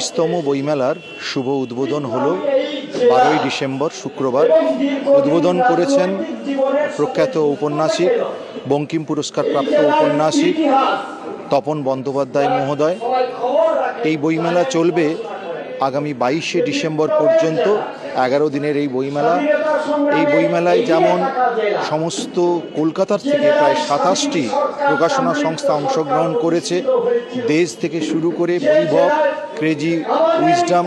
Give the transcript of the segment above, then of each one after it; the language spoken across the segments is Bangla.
২৬তম বইমেলার শুভ উদ্বোধন হলো ১২ই ডিসেম্বর শুক্রবার। উদ্বোধন করেছেন প্রখ্যাত ঔপন্যাসিক, বঙ্কিম পুরস্কারপ্রাপ্ত ঔপন্যাসিক তপন বন্দ্যোপাধ্যায় মহোদয়। এই বইমেলা চলবে আগামী ২২শে ডিসেম্বর পর্যন্ত। ১১ দিনের এই বইমেলা। এই বইমেলায় যেমন সমস্ত কলকাতার থেকে প্রায় ২৭টি প্রকাশনা সংস্থা অংশগ্রহণ করেছে। দেশ থেকে শুরু করে বৈভব, ক্রেজি, উইজডম,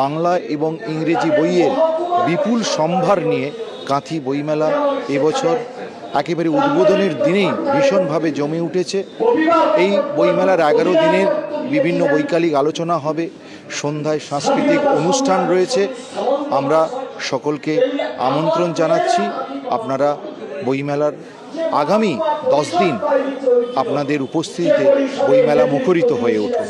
বাংলা এবং ইংরেজি বইয়ের বিপুল সম্ভার নিয়ে কাঁথি বইমেলা এবছর একেবারে উদ্বোধনের দিনেই ভীষণভাবে জমে উঠেছে। এই বইমেলার ১১ দিনের বিভিন্ন বৈকালিক আলোচনা হবে, সন্ধ্যায় সাংস্কৃতিক অনুষ্ঠান রয়েছে। আমরা সকলকে আমন্ত্রণ জানাচ্ছি, আপনারা বইমেলার আগামী 10 দিন আপনাদের উপস্থিতিতে বইমেলা মুখরিত হয়ে উঠুন।